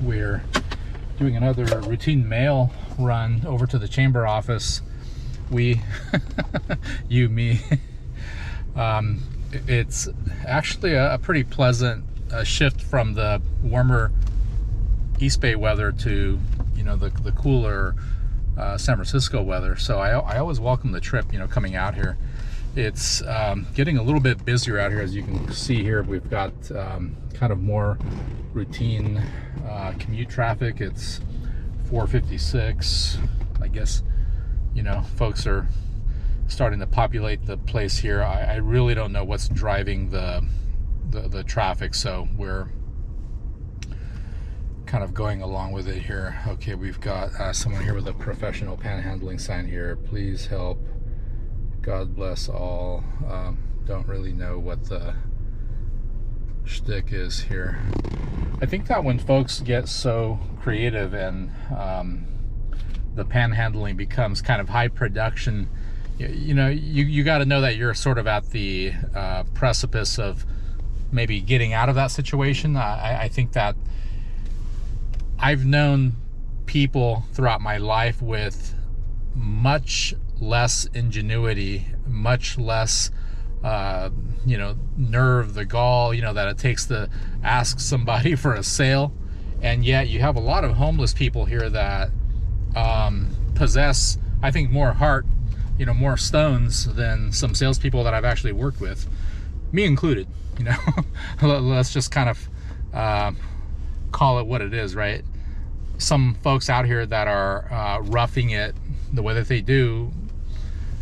We're doing another routine mail run over to the chamber office. We, you, me. It's actually a pretty pleasant shift from the warmer East Bay weather to, the cooler San Francisco weather. So I always welcome the trip, coming out here. It's getting a little bit busier out here. As you can see here, we've got kind of more routine commute traffic. It's 4:56. I guess, folks are starting to populate the place here. I really don't know what's driving the traffic, so we're kind of going along with it here. Okay, we've got someone here with a professional panhandling sign here. Please help. God bless all. Don't really know what the shtick is here. I think that when folks get so creative and the panhandling becomes kind of high production, you got to know that you're sort of at the precipice of maybe getting out of that situation. I think that I've known people throughout my life with much less ingenuity, much less nerve, the gall, that it takes to ask somebody for a sale. And yet you have a lot of homeless people here that possess, I think, more heart, more stones than some salespeople that I've actually worked with, me included. Let's just kind of call it what it is, right? Some folks out here that are roughing it the way that they do,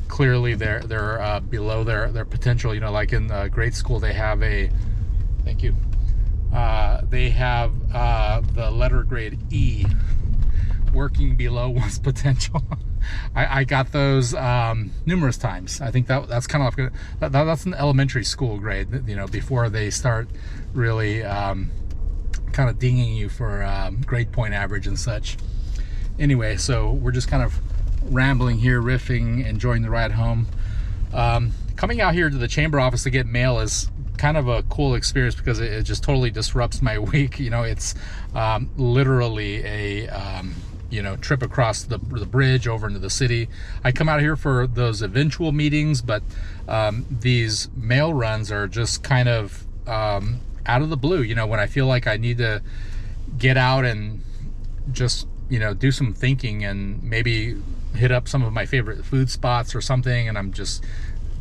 clearly they're below their potential. Like in grade school, they have a, thank you, they have the letter grade E, working below one's potential. I got those numerous times. I think that's kind of like that's an elementary school grade, before they start really kind of dinging you for grade point average and such. Anyway, so we're just kind of rambling here, riffing, enjoying the ride home. Coming out here to the chamber office to get mail is kind of a cool experience because it just totally disrupts my week. It's literally a trip across the bridge over into the city. I come out here for those eventual meetings, but these mail runs are just kind of out of the blue, when I feel like I need to get out and just, do some thinking and maybe hit up some of my favorite food spots or something, and I'm just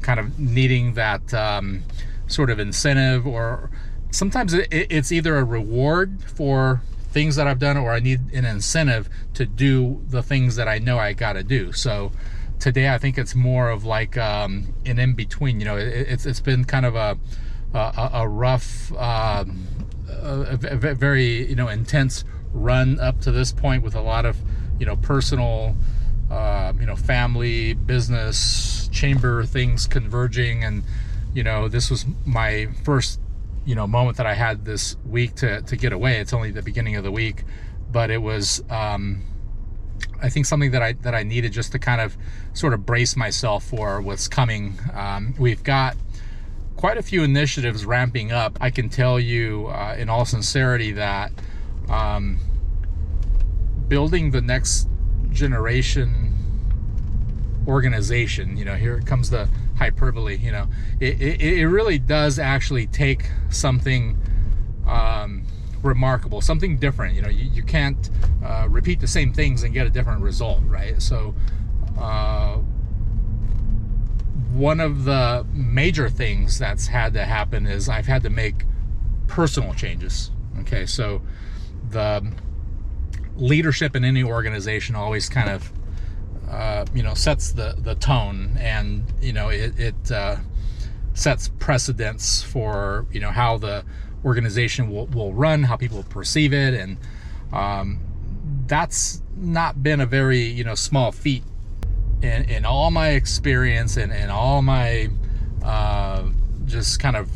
kind of needing that sort of incentive, or sometimes it's either a reward for things that I've done, or I need an incentive to do the things that I know I gotta do. So today I think it's more of like an in-between. It's been kind of a rough, a very intense run up to this point, with a lot of personal, family, business, chamber things converging. And this was my first moment that I had this week to get away. It's only the beginning of the week, but it was I think something that I needed, just to kind of sort of brace myself for what's coming. We've got quite a few initiatives ramping up. I can tell you in all sincerity that building the next generation organization, here comes the hyperbole, it really does actually take something remarkable, something different. You can't repeat the same things and get a different result, right? So one of the major things that's had to happen is I've had to make personal changes. Okay, so the leadership in any organization always kind of sets the tone, and it sets precedents for how the organization will run, how people perceive it, and that's not been a very small feat in all my experience and all my just kind of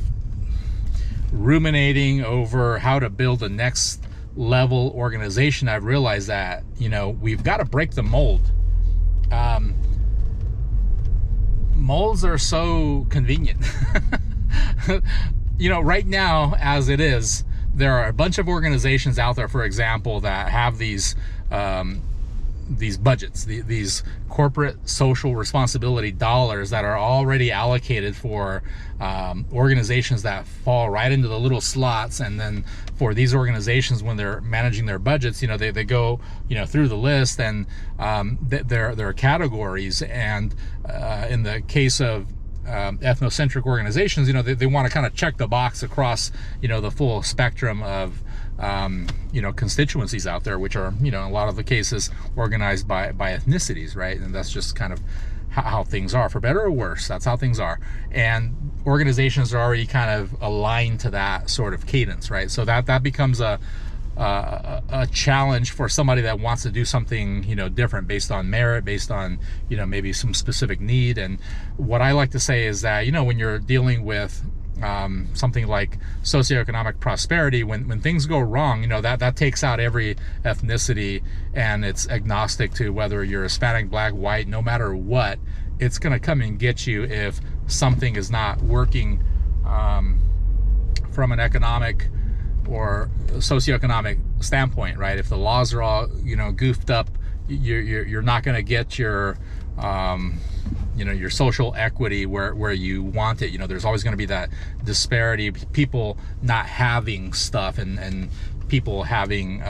ruminating over how to build a next level organization. I've realized that we've got to break the mold. Molds are so convenient. Right now, as it is, there are a bunch of organizations out there, for example, that have these budgets, these corporate social responsibility dollars that are already allocated for organizations that fall right into the little slots. And then for these organizations, when they're managing their budgets, you know, they go, you know, through the list, and there are categories. And in the case of ethnocentric organizations, you know, they want to kind of check the box across, you know, the full spectrum of you know, constituencies out there, which are, you know, in a lot of the cases organized by ethnicities, right? And that's just kind of how things are, for better or worse. That's how things are. And organizations are already kind of aligned to that sort of cadence, right? So that becomes a challenge for somebody that wants to do something, you know, different, based on merit, based on, you know, maybe some specific need. And what I like to say is that, you know, when you're dealing with something like socioeconomic prosperity, when things go wrong, you know, that takes out every ethnicity, and it's agnostic to whether you're Hispanic, black, white. No matter what, it's going to come and get you if something is not working from an economic or socioeconomic standpoint, right? If the laws are all, you know, goofed up, you're not going to get your you know, your social equity where you want it. You know, there's always going to be that disparity, people not having stuff, and people having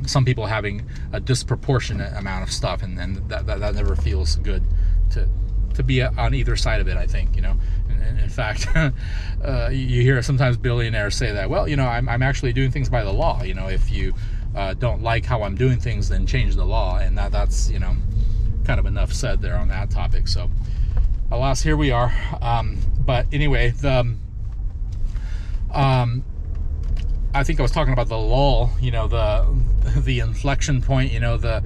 some people having a disproportionate amount of stuff, and that never feels good to be on either side of it, I think, you know. And in fact, you hear sometimes billionaires say that, well, you know, I'm actually doing things by the law. You know, if you don't like how I'm doing things, then change the law. And that's, you know, kind of enough said there on that topic. So alas, here we are. But anyway, I think I was talking about the lull, you know, the inflection point, you know, the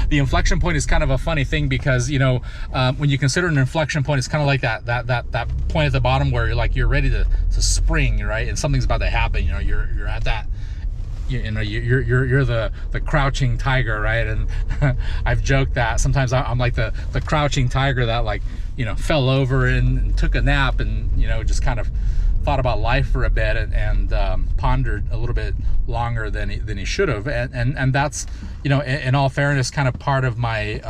the inflection point is kind of a funny thing, because, you know, when you consider an inflection point, it's kind of like that point at the bottom where you're ready to spring, right? And something's about to happen, you know, you're at that, you know, you're the crouching tiger, right? And I've joked that sometimes I'm like the crouching tiger that, like, you know, fell over and took a nap, and, you know, just kind of thought about life for a bit, and pondered a little bit longer than he should have. And that's, you know, in all fairness, kind of part of my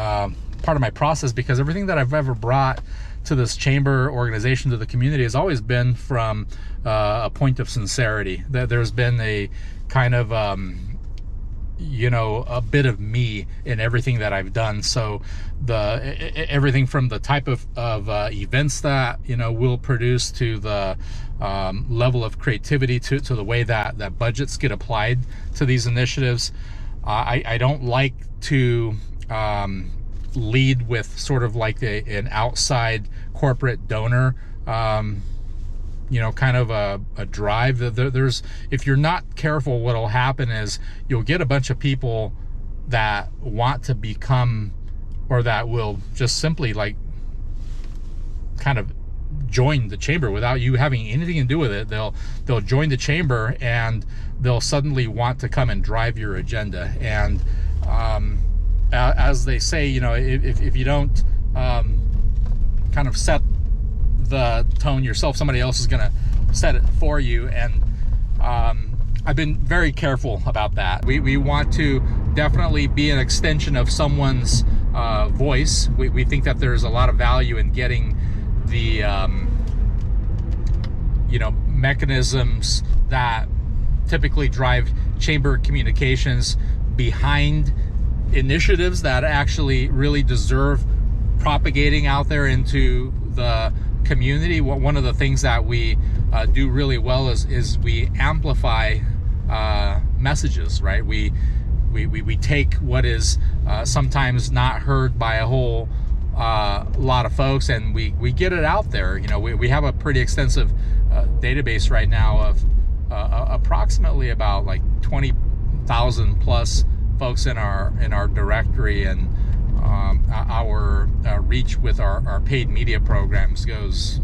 process, because everything that I've ever brought to this chamber organization, to the community, has always been from a point of sincerity. There's been a kind of you know, a bit of me in everything that I've done. So everything from the type of events that, you know, we'll produce, to the level of creativity, to the way that budgets get applied to these initiatives. I don't like to lead with sort of like an outside corporate donor you know, kind of a drive. There's, if you're not careful, what'll happen is you'll get a bunch of people that want to become, or that will just simply, like, kind of join the chamber without you having anything to do with it. They'll join the chamber, and they'll suddenly want to come and drive your agenda. And as they say, you know, if you don't kind of set the tone yourself, somebody else is going to set it for you. And I've been very careful about that. We want to definitely be an extension of someone's voice. We think that there's a lot of value in getting the you know, mechanisms that typically drive chamber communications behind initiatives that actually really deserve propagating out there into the community. One of the things that we do really well is we amplify messages, right? We take what is sometimes not heard by a whole lot of folks, and we get it out there. You know, we have a pretty extensive database right now of approximately about like 20,000 plus folks in our directory, and our reach with our paid media programs goes,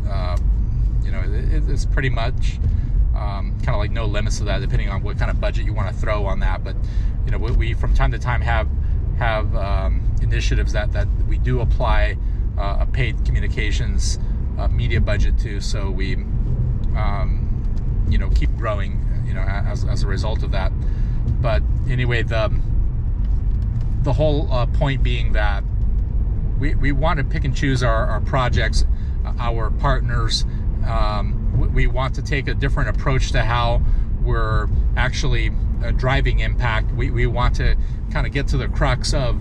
you know, it's pretty much kind of like no limits to that, depending on what kind of budget you want to throw on that. But, you know, we from time to time have initiatives that we do apply a paid communications media budget to, so we you know, keep growing you know, as a result of that. But anyway, the whole point being that we want to pick and choose our projects, our partners. We want to take a different approach to how we're actually driving impact. We want to kind of get to the crux of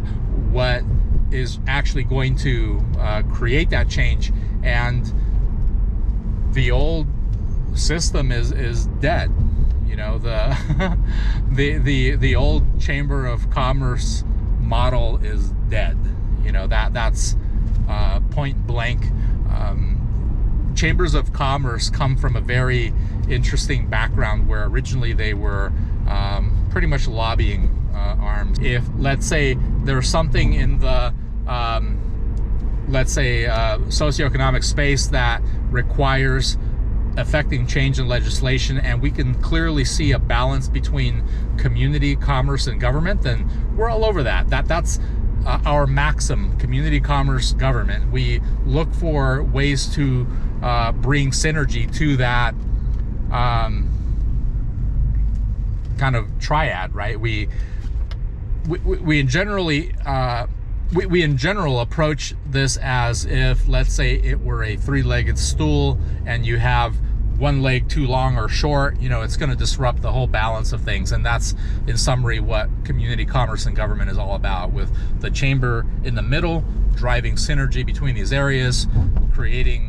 what is actually going to create that change. And the old system is dead. You know, the old Chamber of Commerce model is dead. You know, that's point blank. Chambers of Commerce come from a very interesting background where originally they were pretty much lobbying arms. If, let's say, there's something in the let's say socioeconomic space that requires affecting change in legislation, and we can clearly see a balance between community, commerce, and government, then we're all over that. That's our maxim: community, commerce, government. We look for ways to bring synergy to that kind of triad, right? We in general approach this as if, let's say, it were a three-legged stool and you have one leg too long or short. You know, it's going to disrupt the whole balance of things. And that's, in summary, what community, commerce, and government is all about, with the chamber in the middle, driving synergy between these areas, creating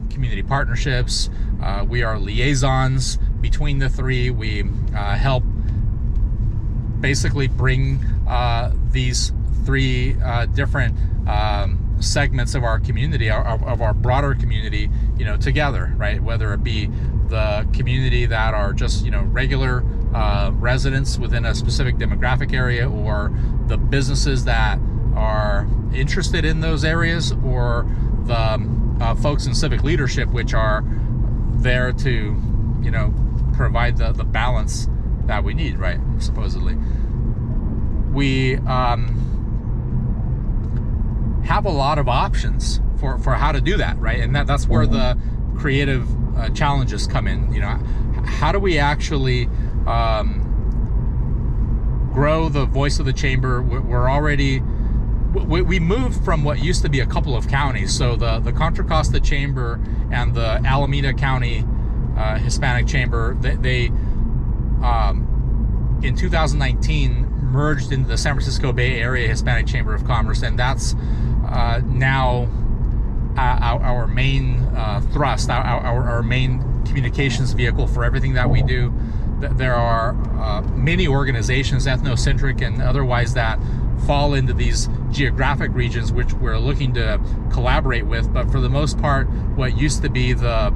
community partnerships. We are liaisons between the three. We help basically bring these three different segments of our community, of our broader community, you know, together, right? Whether it be the community that are just, you know, regular residents within a specific demographic area, or the businesses that are interested in those areas, or the folks in civic leadership, which are there to, you know, provide the balance that we need, right? Supposedly. We have a lot of options for how to do that, right? And that's where the creative challenges come in. You know, how do we actually grow the voice of the chamber? We're already, we moved from what used to be a couple of counties. So the Contra Costa Chamber and the Alameda County Hispanic Chamber, they in 2019 merged into the San Francisco Bay Area Hispanic Chamber of Commerce, and that's now our main thrust, our main communications vehicle for everything that we do. There are many organizations, ethnocentric and otherwise, that fall into these geographic regions which we're looking to collaborate with. But for the most part, what used to be the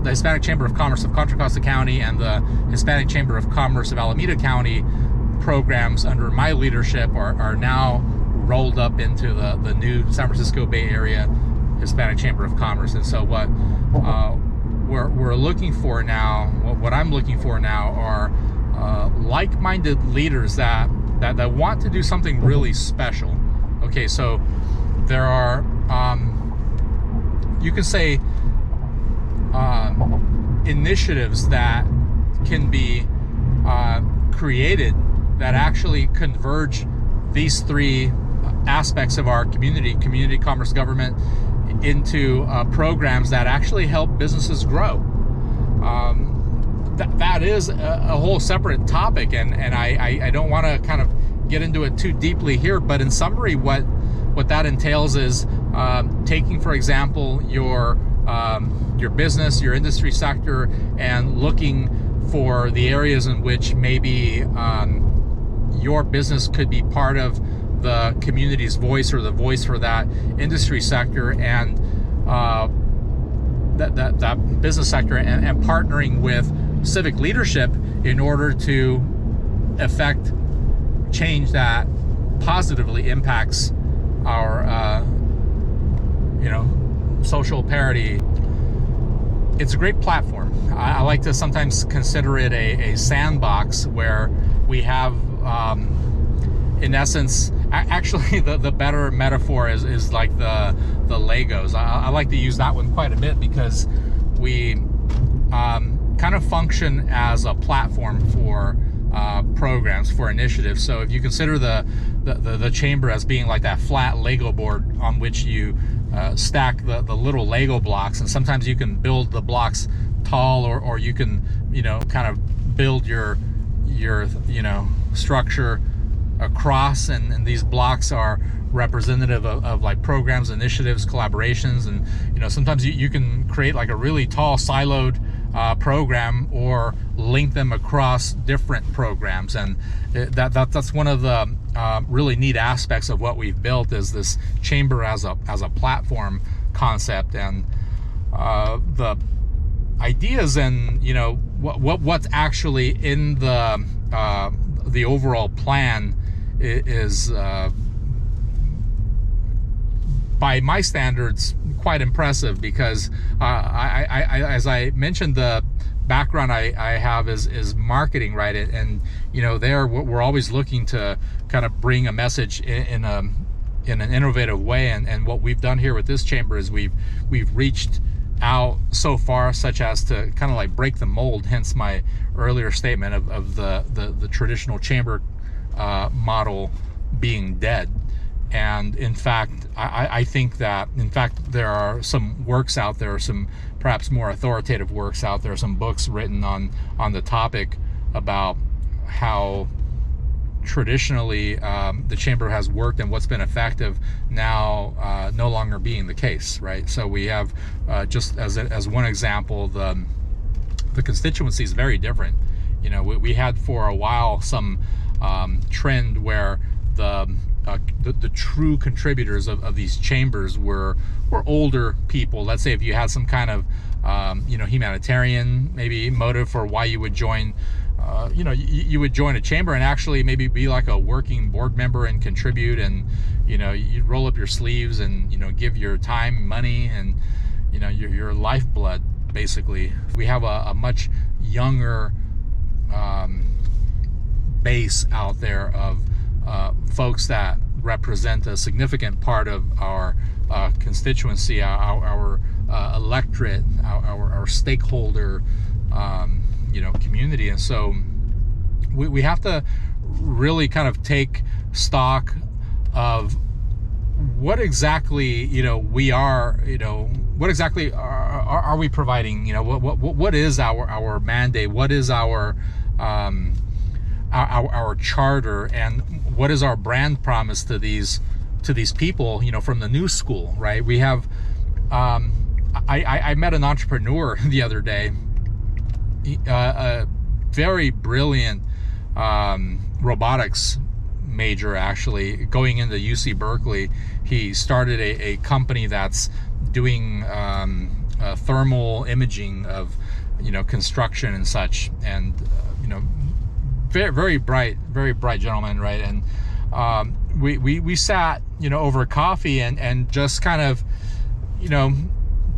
Hispanic Chamber of Commerce of Contra Costa County and the Hispanic Chamber of Commerce of Alameda County programs under my leadership are now rolled up into the new San Francisco Bay Area Hispanic Chamber of Commerce. And so what we're looking for now, what I'm looking for now, are like-minded leaders that want to do something really special. Okay, so there are, you can say, initiatives that can be created that actually converge these three aspects of our community, commerce, government, into programs that actually help businesses grow. That is a whole separate topic, and I don't want to kind of get into it too deeply here, but in summary, what that entails is taking, for example, your business, your industry sector, and looking for the areas in which maybe your business could be part of the community's voice, or the voice for that industry sector, and that business sector, and partnering with civic leadership in order to effect change that positively impacts our social parity. It's a great platform. I like to sometimes consider it a sandbox where we have, in essence, actually the better metaphor is like the Legos. I like to use that one quite a bit, because we kind kind of function as a platform for programs, for initiatives. So if you consider the chamber as being like that flat Lego board on which you stack the little Lego blocks, and sometimes you can build the blocks tall, or you can, you know, kind of build your you know, structure across, and these blocks are representative of like programs, initiatives, collaborations. And you know, sometimes you can create like a really tall siloed program, or link them across different programs. And that's one of the really neat aspects of what we've built, is this chamber as a platform concept. And the ideas, and you know, what's actually in the overall plan is by my standards quite impressive, because as I mentioned, the background I have is marketing, right? And you know, we're always looking to kind of bring a message in an innovative way. And what we've done here with this chamber is we've reached out so far, such as to kind of like break the mold, hence my earlier statement of the traditional chamber model being dead. And in fact, I think that, in fact, there are some works out there, some perhaps more authoritative works out there, some books written on the topic about how traditionally the chamber has worked and what's been effective now no longer being the case, right? So we have, just as one example, the constituency is very different. You know, we had for a while some trend where the true contributors of these chambers were older people. Let's say if you had some kind of you know, humanitarian maybe motive for why you would join, you know, you would join a chamber and actually maybe be like a working board member and contribute, and you know, you roll up your sleeves and, you know, give your time, money, and you know, your lifeblood basically. We have a much younger base out there of folks that represent a significant part of our constituency, our electorate, our stakeholder, you know, community. And so we have to really kind of take stock of what exactly, you know, we are, you know, what exactly are we providing, you know, what is our mandate, what is our charter, and what is our brand promise to these people, you know, from the new school, right? We have I met an entrepreneur the other day, a very brilliant robotics major, actually, going into UC Berkeley. He started a company that's doing thermal imaging of, you know, construction and such, and you know, very bright gentleman, right? And we sat, you know, over coffee and just kind of, you know,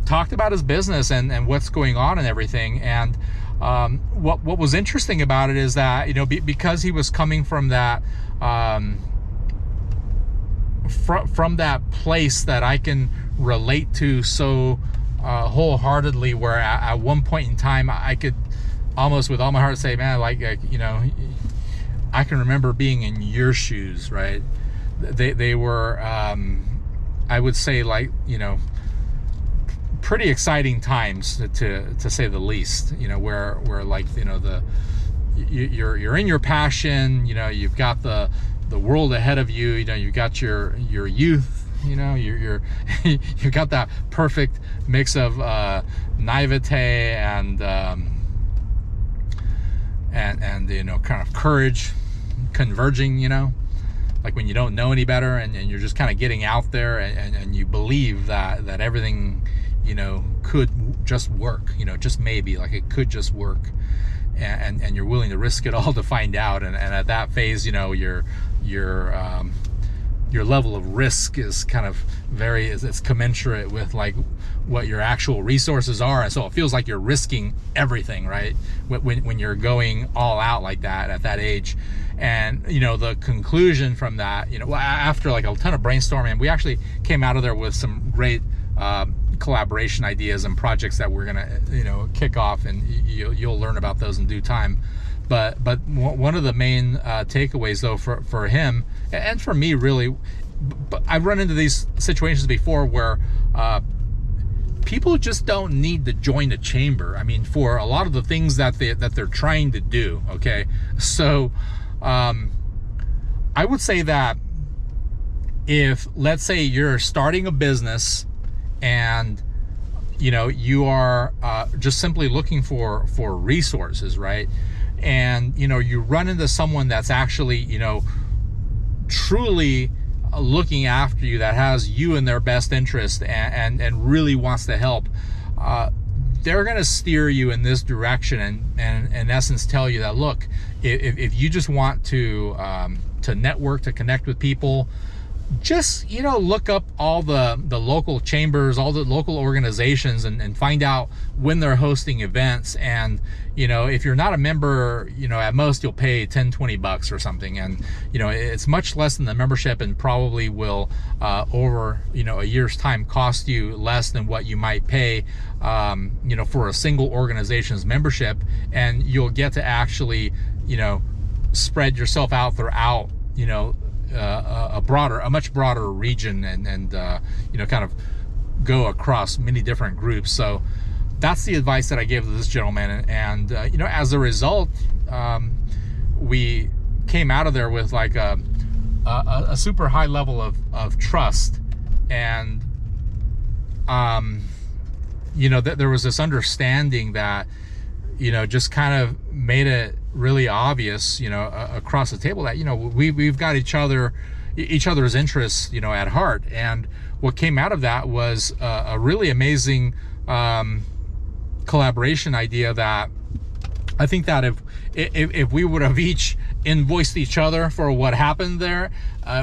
talked about his business and what's going on and everything. And what was interesting about it is that, you know, because he was coming from that from that place that I can relate to so wholeheartedly, where at one point in time I could almost with all my heart say, man, like you know, I can remember being in your shoes, right? They were I would say, like, you know, pretty exciting times to say the least, you know, where like, you know, you're in your passion, you know, you've got the world ahead of you, you know, you've got your youth, you know, you've got that perfect mix of naivete and you know, kind of courage converging, you know, like when you don't know any better and you're just kind of getting out there and you believe that everything, you know, could just work, you know, just maybe, like it could just work, and you're willing to risk it all to find out. And at that phase, you know, your level of risk is kind of it's commensurate with like what your actual resources are, and so it feels like you're risking everything, right, when you're going all out like that at that age. And you know, the conclusion from that, you know, after like a ton of brainstorming, we actually came out of there with some great collaboration ideas and projects that we're gonna, you know, kick off, and you'll learn about those in due time. But one of the main takeaways though for him and for me really, but I've run into these situations before where people just don't need to join the chamber. I mean, for a lot of the things that they're trying to do. Okay, so I would say that if, let's say, you're starting a business and you know you are just simply looking for resources, right? And you know you run into someone that's actually, you know, truly looking after you, that has you in their best interest and really wants to help, they're going to steer you in this direction and in essence tell you that, look, if you just want to network, to connect with people, just, you know, look up all the local chambers, all the local organizations, and find out when they're hosting events. And you know, if you're not a member, you know, at most you'll pay $10-20 or something, and you know it's much less than the membership, and probably will over, you know, a year's time cost you less than what you might pay you know, for a single organization's membership. And you'll get to actually, you know, spread yourself out throughout, you know, a much broader region, and you know, kind of go across many different groups. So that's the advice that I gave to this gentleman, and you know, as a result, we came out of there with like a super high level of trust, and you know, that there was this understanding that, you know, just kind of made it really obvious, you know, across the table that, you know, we've got each other's interests, you know, at heart. And what came out of that was a really amazing collaboration idea that I think that if we would have each invoiced each other for what happened there,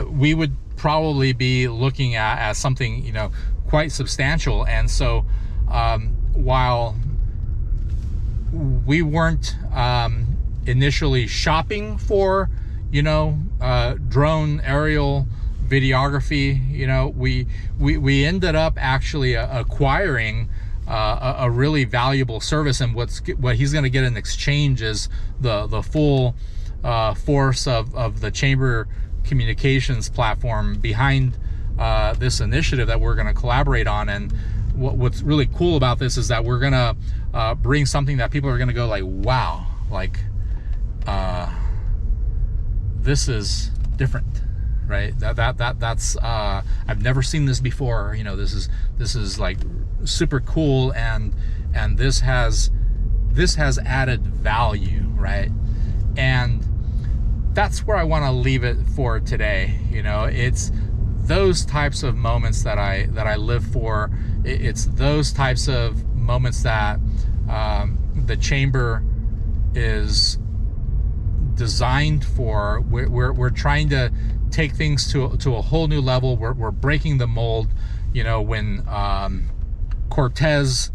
we would probably be looking at something, you know, quite substantial. And so while we weren't initially shopping for, you know, drone aerial videography, you know, we ended up actually acquiring a really valuable service, and what he's going to get in exchange is the full force of the chamber communications platform behind this initiative that we're going to collaborate on. And what's really cool about this is that we're going to bring something that people are going to go like, wow, like this is different, right? That's I've never seen this before. You know, this is like super cool, and this has added value, right? And that's where I want to leave it for today. You know, it's those types of moments that I live for. It's those types of moments that the chamber is designed for. We're trying to take things to a whole new level. We're breaking the mold. You know, when Cortez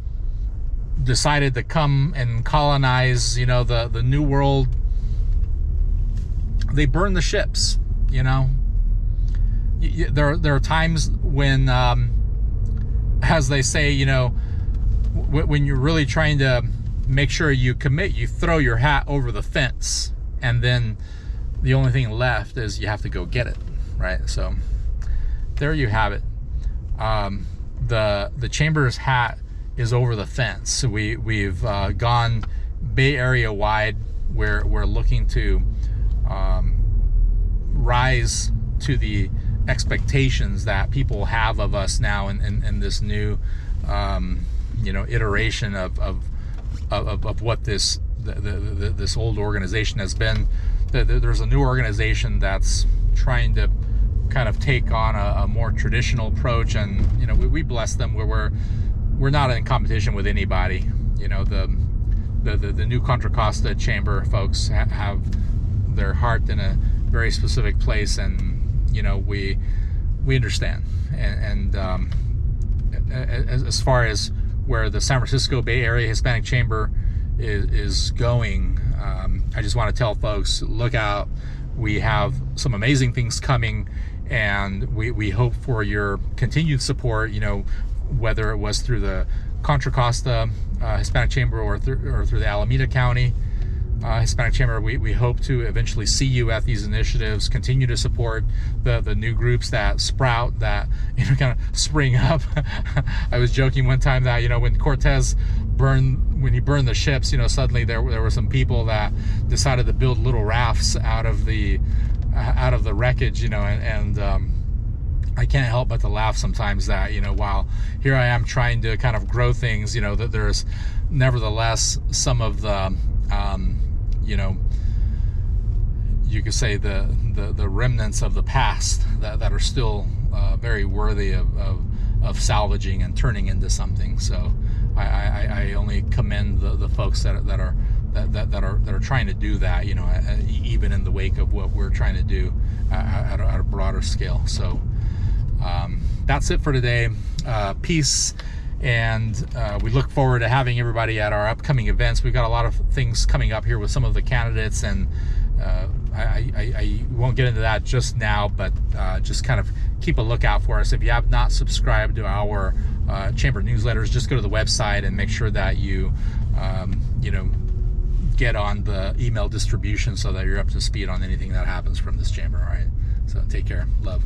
decided to come and colonize, you know, the New World, they burned the ships. You know, there are times when, as they say, you know, when you're really trying to make sure you commit, you throw your hat over the fence, and then the only thing left is you have to go get it, right? So there you have it. The chamber's hat is over the fence. So we've gone Bay Area wide. We're looking to rise to the expectations that people have of us now in this new you know, iteration of what this old organization has been. There's a new organization that's trying to kind of take on a more traditional approach, and you know, we bless them where we're not in competition with anybody. You know, the new Contra Costa Chamber folks have their heart in a very specific place, and you know, we understand. And as far as where the San Francisco Bay Area Hispanic Chamber is going, I just want to tell folks, look out. We have some amazing things coming, and we hope for your continued support. You know, whether it was through the Contra Costa Hispanic Chamber or through the Alameda County Hispanic Chamber. We hope to eventually see you at these initiatives, continue to support the new groups that sprout, that kind of spring up. I was joking one time that when Cortez when he burned the ships, suddenly there were some people that decided to build little rafts out of the wreckage, and I can't help but to laugh sometimes that, while here I am trying to kind of grow things, that there's nevertheless some of the, you could say the remnants of the past that are still very worthy of salvaging and turning into something. So I only commend the folks that are trying to do that, even in the wake of what we're trying to do at a broader scale. So that's it for today. Peace, and we look forward to having everybody at our upcoming events. We've got a lot of things coming up here with some of the candidates, and I won't get into that just now, but just kind of keep a lookout for us. If you have not subscribed to our chamber newsletters, just go to the website and make sure that you get on the email distribution so that you're up to speed on anything that happens from this chamber. All right, so take care. Love.